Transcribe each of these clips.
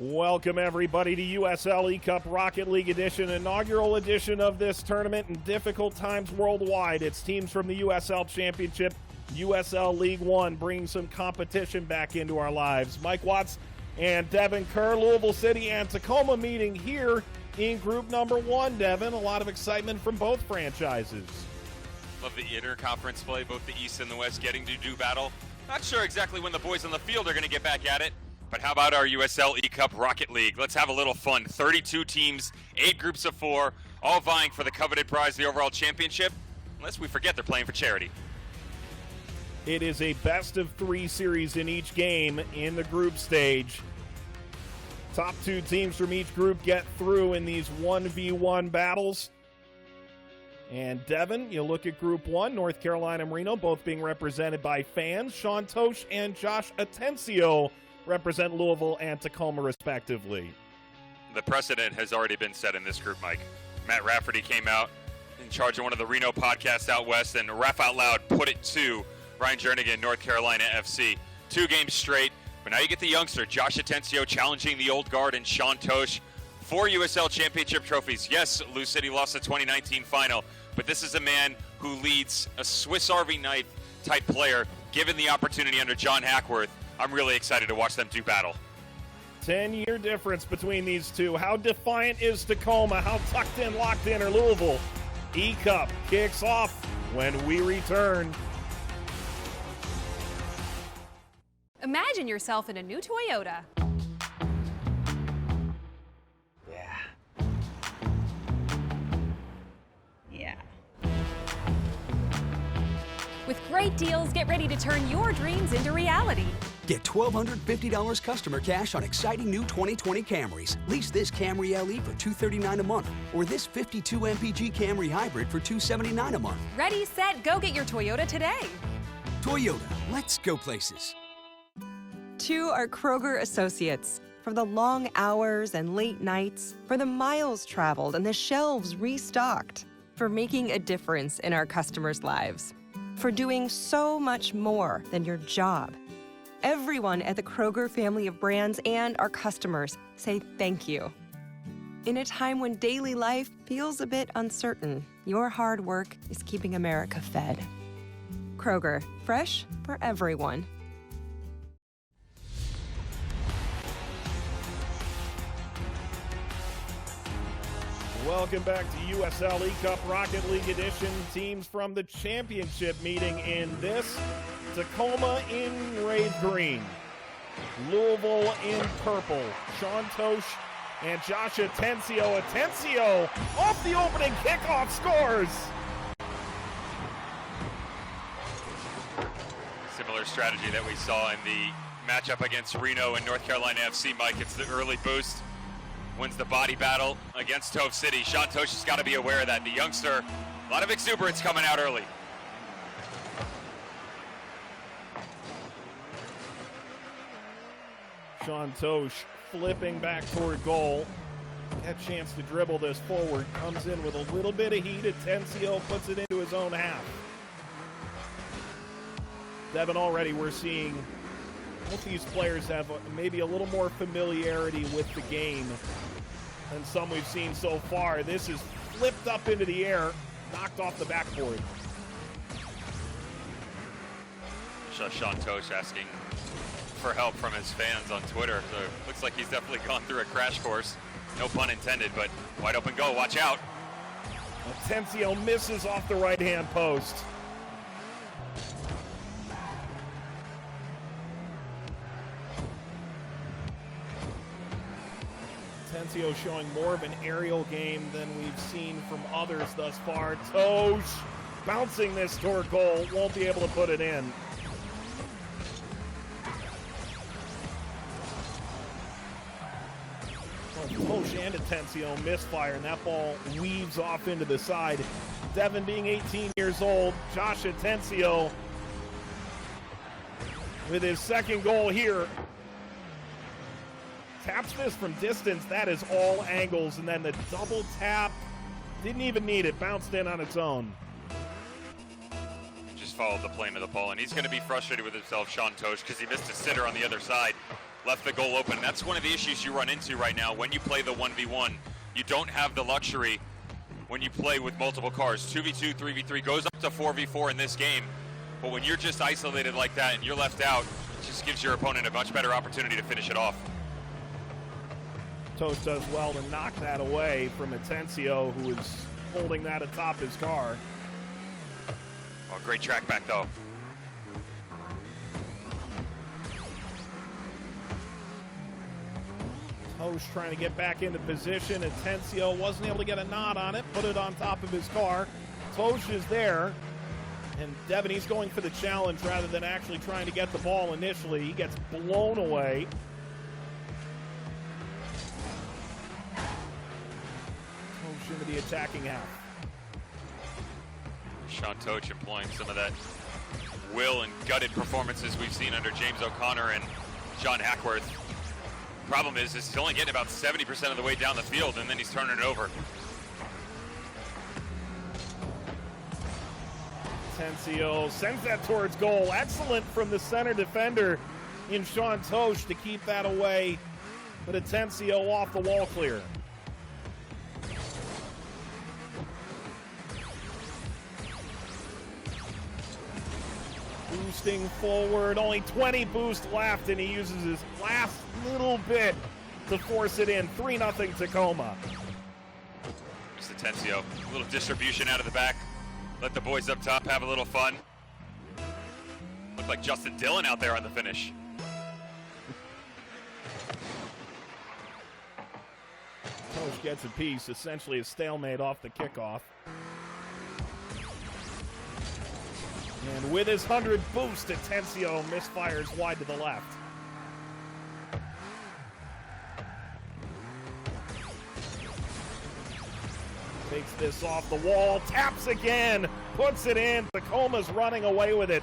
Welcome, everybody, to USL eCup Rocket League Edition, inaugural edition of this tournament in difficult times worldwide. It's teams from the USL Championship, USL League One, bringing some competition back into our lives. Mike Watts and Devin Kerr, Louisville City and Tacoma meeting here in group number one. Devin, a lot of excitement from both franchises. Love the interconference play, both the East and the West getting to do battle. Not sure exactly when the boys on the field are going to get back at it. But how about our USL eCup Rocket League? Let's have a little fun. 32 teams, 8 groups of 4, all vying for the coveted prize, the overall championship. Unless we forget they're playing for charity. It is a best-of-3 series in each game in the group stage. Top 2 teams from each group get through in these 1v1 battles. And Devin, you look at Group 1, North Carolina and Reno, both being represented by fans. Sean Tosh and Josh Atencio represent Louisville and Tacoma, respectively. The precedent has already been set in this group, Mike. Matt Rafferty came out in charge of one of the Reno podcasts out west, and Raff Out Loud put it to Ryan Jernigan, North Carolina FC. 2 games straight, but now you get the youngster, Josh Atencio, challenging the old guard, and Sean Tosh. 4 USL championship trophies. Yes, Lou City lost the 2019 final, but this is a man who leads a Swiss Army knife type player, given the opportunity under John Hackworth. I'm really excited to watch them do battle. 10-year difference between these two. How defiant is Tacoma? How tucked in, locked in are Louisville? eCup kicks off when we return. Imagine yourself in a new Toyota. Yeah. With great deals, get ready to turn your dreams into reality. Get $1,250 customer cash on exciting new 2020 Camrys. Lease this Camry LE for $239 a month, or this 52 MPG Camry Hybrid for $279 a month. Ready, set, go get your Toyota today. Toyota, let's go places. To our Kroger associates, for the long hours and late nights, for the miles traveled and the shelves restocked, for making a difference in our customers' lives, for doing so much more than your job. Everyone at the Kroger family of brands and our customers say thank you. In a time when daily life feels a bit uncertain, your hard work is keeping America fed. Kroger, fresh for everyone. Welcome back to USL eCup Rocket League Edition. Teams from the championship meeting in this. Tacoma in Rave Green. Louisville in purple. Sean Tosh and Josh Atencio. Atencio off the opening kickoff scores. Similar strategy that we saw in the matchup against Reno and North Carolina FC, Mike. It's the early boost. Wins the body battle against Tove City. Sean Tosh has got to be aware of that. The youngster, a lot of exuberance coming out early. Sean Tosh flipping back toward goal. Had a chance to dribble this forward. Comes in with a little bit of heat. Atencio puts it into his own half. Devin, already we're seeing both these players have maybe a little more familiarity with the game than some we've seen so far. This is flipped up into the air, knocked off the backboard. Sean Tosh asking for help from his fans on Twitter. So it looks like he's definitely gone through a crash course. No pun intended, but wide open goal. Watch out. Atencio misses off the right-hand post. Atencio showing more of an aerial game than we've seen from others thus far. Tosh bouncing this toward goal. Won't be able to put it in. Tosh and Atencio misfire, and that ball weaves off into the side. Devin being 18 years old, Josh Atencio with his second goal here. Taps this from distance. That is all angles, and then the double tap. Didn't even need it. Bounced in on its own. Just followed the plane of the ball, and he's going to be frustrated with himself, Sean Tosh, because he missed a sitter on the other side. left the goal open. That's one of the issues you run into right now when you play the 1v1. You don't have the luxury when you play with multiple cars. 2v2, 3v3 goes up to 4v4 in this game. But when you're just isolated like that and you're left out, it just gives your opponent a much better opportunity to finish it off. Tosh does well to knock that away from Atencio, who is holding that atop his car. Oh, great track back though. Tosh trying to get back into position. Atencio wasn't able to get a nod on it, put it on top of his car. Tosh is there. And Devin, he's going for the challenge rather than actually trying to get the ball initially. He gets blown away. Tosh into the attacking half. Sean Tosh employing some of that will and gutted performances we've seen under James O'Connor and John Hackworth. Problem is he's only getting about 70% of the way down the field, and then he's turning it over. Atencio sends that towards goal. Excellent from the center defender in Sean Tosh to keep that away. But Atencio off the wall clear. Boosting forward, only 20 boost left, and he uses his last little bit to force it in. 3-0 Tacoma. Just Atencio, a little distribution out of the back. Let the boys up top have a little fun. Looked like Justin Dillon out there on the finish. Tosh gets a piece, essentially a stalemate off the kickoff. And with his 100 boost, Atencio misfires wide to the left. Takes this off the wall, taps again, puts it in. Tacoma's running away with it.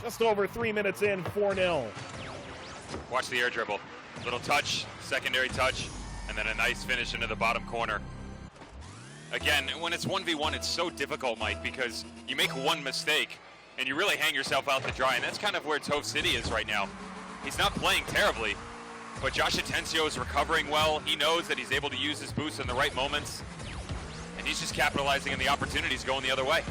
Just over 3 minutes in, 4-0. Watch the air dribble. Little touch, secondary touch, and then a nice finish into the bottom corner. Again, when it's 1v1, it's so difficult, Mike, because you make one mistake and you really hang yourself out to dry, and that's kind of where Tove City is right now. He's not playing terribly, but Josh Atencio is recovering well. He knows that he's able to use his boost in the right moments, and he's just capitalizing on the opportunities going the other way.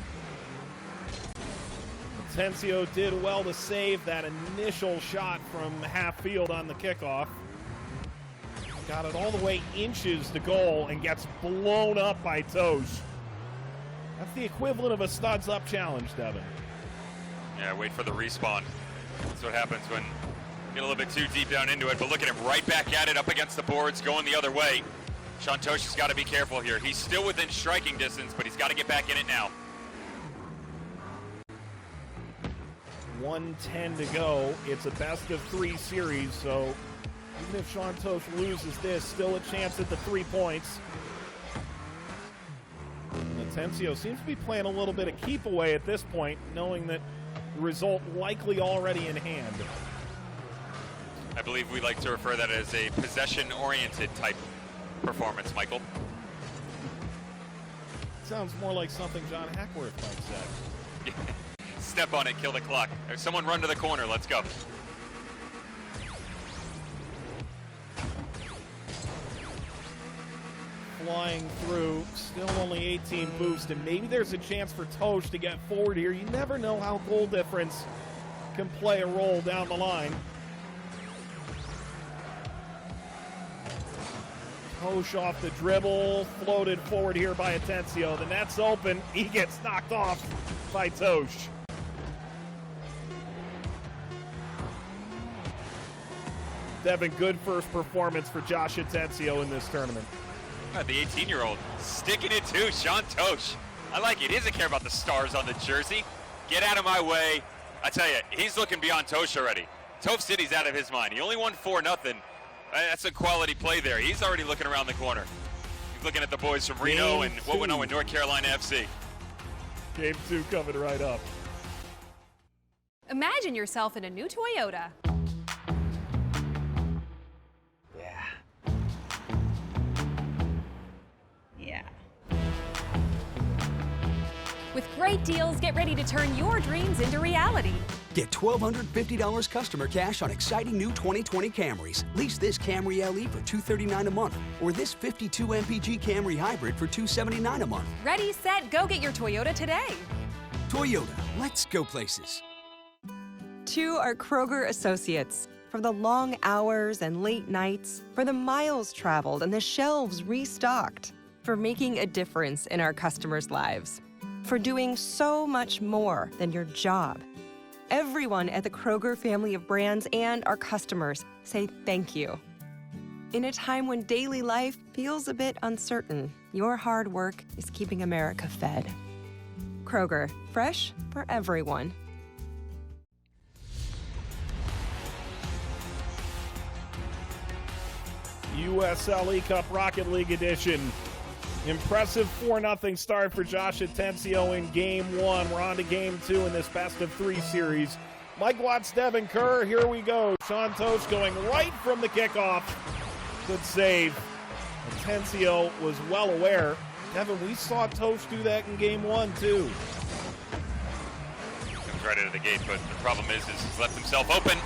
Atencio did well to save that initial shot from half field on the kickoff. Got it all the way inches to goal and gets blown up by Tosh. That's the equivalent of a studs up challenge, Devin. Yeah, wait for the respawn. That's what happens when you get a little bit too deep down into it, but look at him right back at it, up against the boards, going the other way. Sean Tosh has got to be careful here. He's still within striking distance, but he's got to get back in it now. 1:10 to go. It's a best-of-3 series, so even if Sean Tosh loses this, still a chance at the 3 points. And Atencio seems to be playing a little bit of keep away at this point, knowing that the result likely already in hand. I believe we like to refer that as a possession-oriented type performance, Michael. Sounds more like something John Hackworth might say. Step on it, kill the clock. Someone run to the corner, let's go. Flying through, still only 18 boost, and maybe there's a chance for Tosh to get forward here. You never know how goal difference can play a role down the line. Tosh off the dribble, floated forward here by Atencio. The net's open, he gets knocked off by Tosh. Devin, good first performance for Josh Atencio in this tournament. The 18-year-old sticking it to Sean Tosh. I like it. He doesn't care about the stars on the jersey. Get out of my way. I tell you, he's looking beyond Tosh already. Tove City's out of his mind. He only won 4-0. That's a quality play there. He's already looking around the corner. He's looking at the boys from Reno and what went on with North Carolina FC. Game 2 coming right up. Imagine yourself in a new Toyota. Yeah. With great deals, get ready to turn your dreams into reality. Get $1,250 customer cash on exciting new 2020 Camrys. Lease this Camry LE for $239 a month, or this 52 MPG Camry Hybrid for $279 a month. Ready, set, go get your Toyota today. Toyota, let's go places. To our Kroger associates, for the long hours and late nights, for the miles traveled and the shelves restocked, for making a difference in our customers' lives, for doing so much more than your job. Everyone at the Kroger family of brands and our customers say thank you. In a time when daily life feels a bit uncertain, your hard work is keeping America fed. Kroger, fresh for everyone. USL eCup Rocket League edition. Impressive 4-0 start for Josh Atencio in Game 1. We're on to Game 2 in this best-of-3 series. Mike Watts, Devin Kerr, here we go. Sean Tosh going right from the kickoff. Good save. Atencio was well aware. Devin, we saw Tosh do that in Game 1, too. Comes right out of the gate, but the problem is he's left himself open.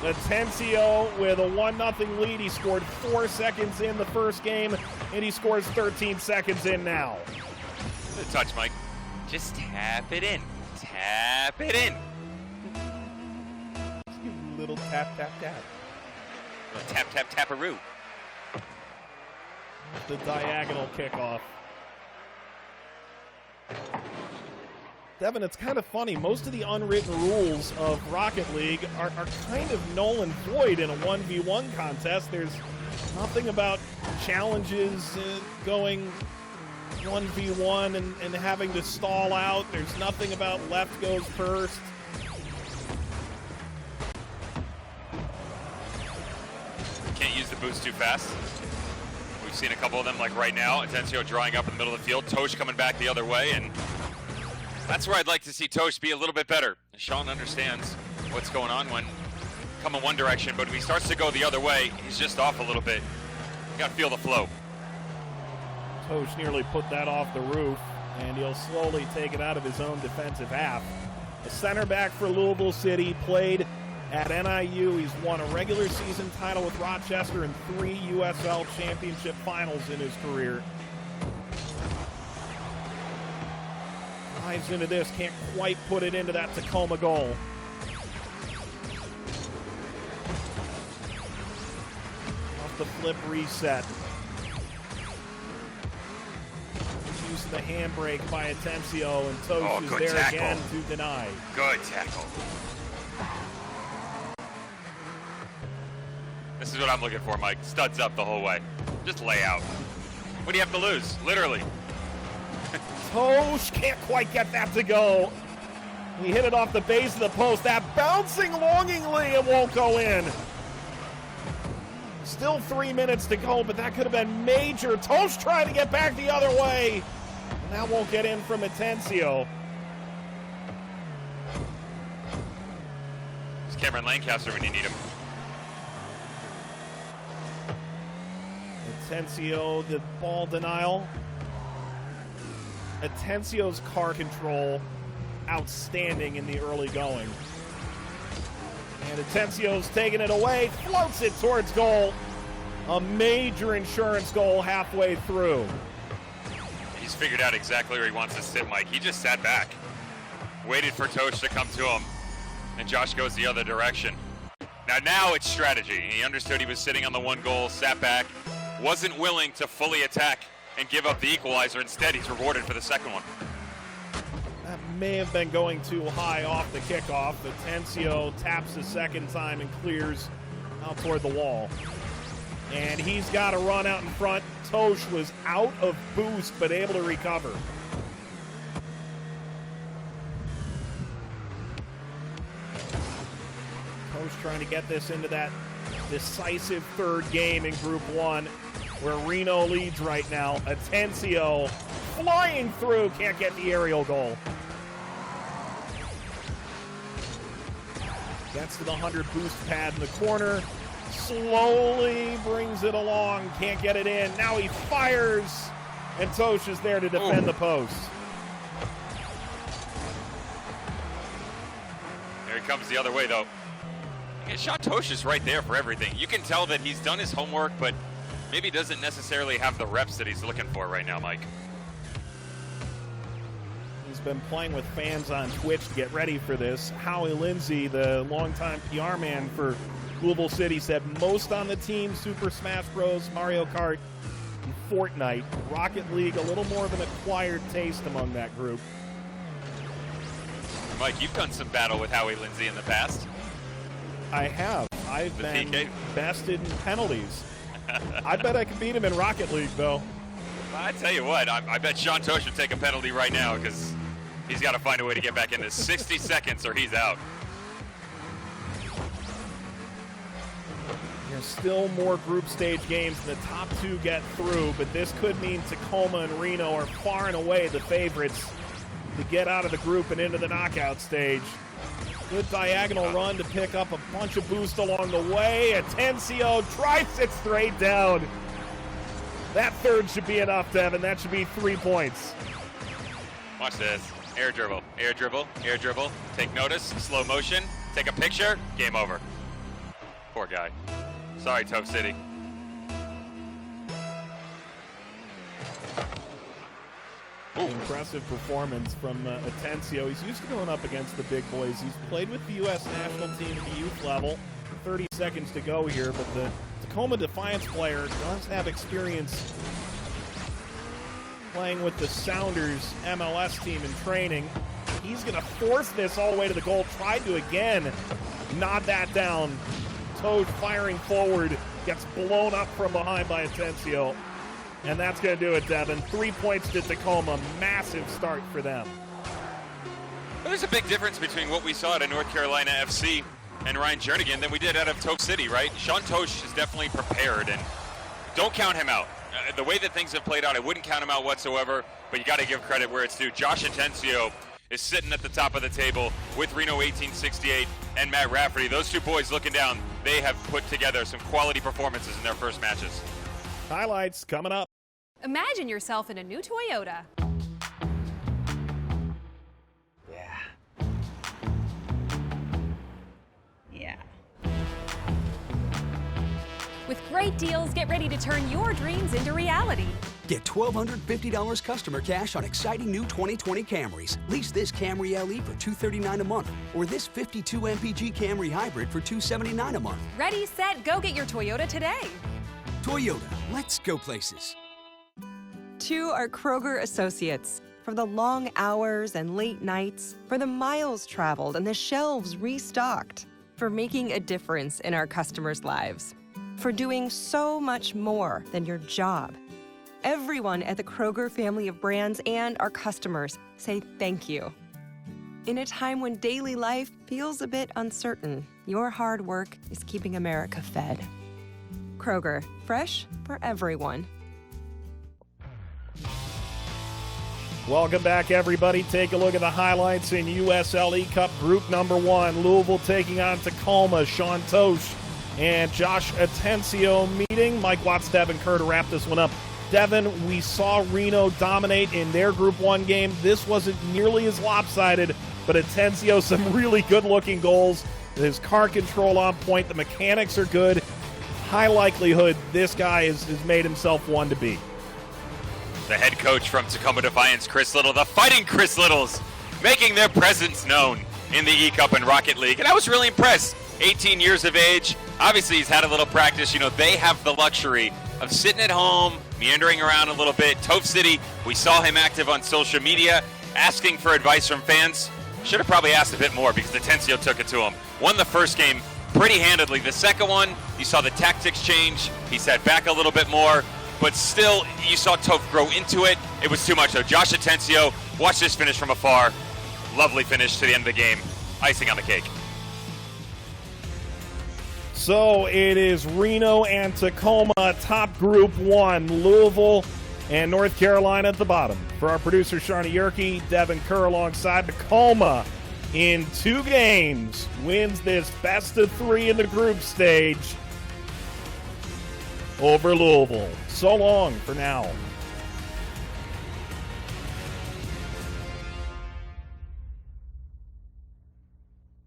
Atencio with a 1-0 lead. He scored 4 seconds in the first game, and he scores 13 seconds in now. Good touch, Mike. Just tap it in. Tap it in. Just give a little tap, tap, tap. Tap, tap, taparoo. The diagonal kickoff. Devin, it's kind of funny. Most of the unwritten rules of Rocket League are kind of null and void in a 1v1 contest. There's nothing about challenges going 1v1 and having to stall out. There's nothing about left goes first. Can't use the boost too fast. We've seen a couple of them, like right now. Atencio drawing up in the middle of the field. Tosh coming back the other way, and that's where I'd like to see Tosh be a little bit better. Sean understands what's going on when coming one direction, but if he starts to go the other way, he's just off a little bit. You got to feel the flow. Tosh nearly put that off the roof, and he'll slowly take it out of his own defensive half. The center back for Louisville City, played at NIU. He's won a regular season title with Rochester and 3 USL championship finals in his career. Dives into this, can't quite put it into that Tacoma goal. Off the flip reset. Use the handbrake by Atencio, and Tosh is there tackle again to deny. Good tackle. This is what I'm looking for, Mike. Studs up the whole way. Just lay out. What do you have to lose? Literally. Tosh can't quite get that to go. He hit it off the base of the post. That bouncing longingly, it won't go in. Still 3 minutes to go, but that could have been major. Tosh trying to get back the other way. And that won't get in from Atencio. It's Cameron Lancaster when you need him. Atencio, the ball denial. Atencio's car control, outstanding in the early going. And Atencio's taking it away, floats it towards goal. A major insurance goal halfway through. He's figured out exactly where he wants to sit, Mike. He just sat back, waited for Tosh to come to him, and Josh goes the other direction. Now it's strategy. He understood he was sitting on the one goal, sat back, wasn't willing to fully attack and give up the equalizer. Instead, he's rewarded for the second one. That may have been going too high off the kickoff. Atencio taps the second time and clears out toward the wall. And he's got to run out in front. Tosh was out of boost, but able to recover. Tosh trying to get this into that decisive third game in Group 1, where Reno leads right now. Atencio flying through, can't get the aerial goal. Gets to the 100 boost pad in the corner. Slowly brings it along, can't get it in. Now he fires, and Tosh is there to defend the post. it comes the other way, though. And Shantosh is right there for everything. You can tell that he's done his homework, but maybe doesn't necessarily have the reps that he's looking for right now, Mike. He's been playing with fans on Twitch to get ready for this. Howie Lindsay, the longtime PR man for Louisville City, said most on the team, Super Smash Bros, Mario Kart, and Fortnite. Rocket League, a little more of an acquired taste among that group. Mike, you've done some battle with Howie Lindsay in the past. I have. I've The been PK. bested in penalties. I bet I can beat him in Rocket League, though. I tell you what, I bet Shantosh should take a penalty right now because he's got to find a way to get back into 60 seconds or he's out. There's still more group stage games. The top two get through, but this could mean Tacoma and Reno are far and away the favorites to get out of the group and into the knockout stage. Good diagonal run to pick up a bunch of boost along the way. Atencio drives it straight down. That third should be enough, Devin. That should be 3 points. Watch this. Air dribble, air dribble, air dribble. Take notice, slow motion, take a picture, game over. Poor guy. Sorry, Tove City. Impressive performance from Atencio. He's used to going up against the big boys. He's played with the U.S. national team at the youth level. 30 seconds to go here, but the Tacoma Defiance player does have experience playing with the Sounders MLS team in training. He's going to force this all the way to the goal. Tried to again nod that down. Toad firing forward, gets blown up from behind by Atencio. And that's going to do it, Devin. 3 points to Tacoma. Massive start for them. There's a big difference between what we saw at North Carolina FC and Ryan Jernigan than we did out of Tove City, right? Shantosh is definitely prepared, and don't count him out. The way that things have played out, I wouldn't count him out whatsoever, but you got to give credit where it's due. Josh Atencio is sitting at the top of the table with Reno 1868 and Matt Rafferty. Those two boys looking down, they have put together some quality performances in their first matches. Highlights coming up. Imagine yourself in a new Toyota. Yeah. With great deals, get ready to turn your dreams into reality. Get $1,250 customer cash on exciting new 2020 Camrys. Lease this Camry LE for $239 a month, or this 52 MPG Camry Hybrid for $279 a month. Ready, set, go get your Toyota today. Toyota, let's go places. To our Kroger associates, for the long hours and late nights, for the miles traveled and the shelves restocked, for making a difference in our customers' lives, for doing so much more than your job. Everyone at the Kroger family of brands and our customers say thank you. In a time when daily life feels a bit uncertain, your hard work is keeping America fed. Kroger, fresh for everyone. Welcome back, everybody. Take a look at the highlights in USL eCup Group Number 1. Louisville taking on Tacoma. Shantosh and Josh Atencio meeting. Mike Watts, Devin Kerr to wrap this one up. Devin, we saw Reno dominate in their Group 1 game. This wasn't nearly as lopsided, but Atencio, some really good-looking goals. His car control on point. The mechanics are good. High likelihood this guy has made himself one to beat. The head coach from Tacoma Defiance, Chris Little, the Fighting Chris Littles, making their presence known in the eCup and Rocket League. And I was really impressed. 18 years of age. Obviously, he's had a little practice. You know, they have the luxury of sitting at home, meandering around a little bit. Tove City, we saw him active on social media, asking for advice from fans. Should have probably asked a bit more because Atencio took it to him. Won the first game pretty handedly. The second one, you saw the tactics change. He sat back a little bit more. But still, you saw Tove grow into it. It was too much, though. Josh Atencio, watch this finish from afar. Lovely finish to the end of the game. Icing on the cake. So it is Reno and Tacoma, top Group 1. Louisville and North Carolina at the bottom. For our producer, Sharni Yerke, Devin Kerr alongside Tacoma in 2 games. Wins this best of 3 in the group stage over Louisville. So long for now.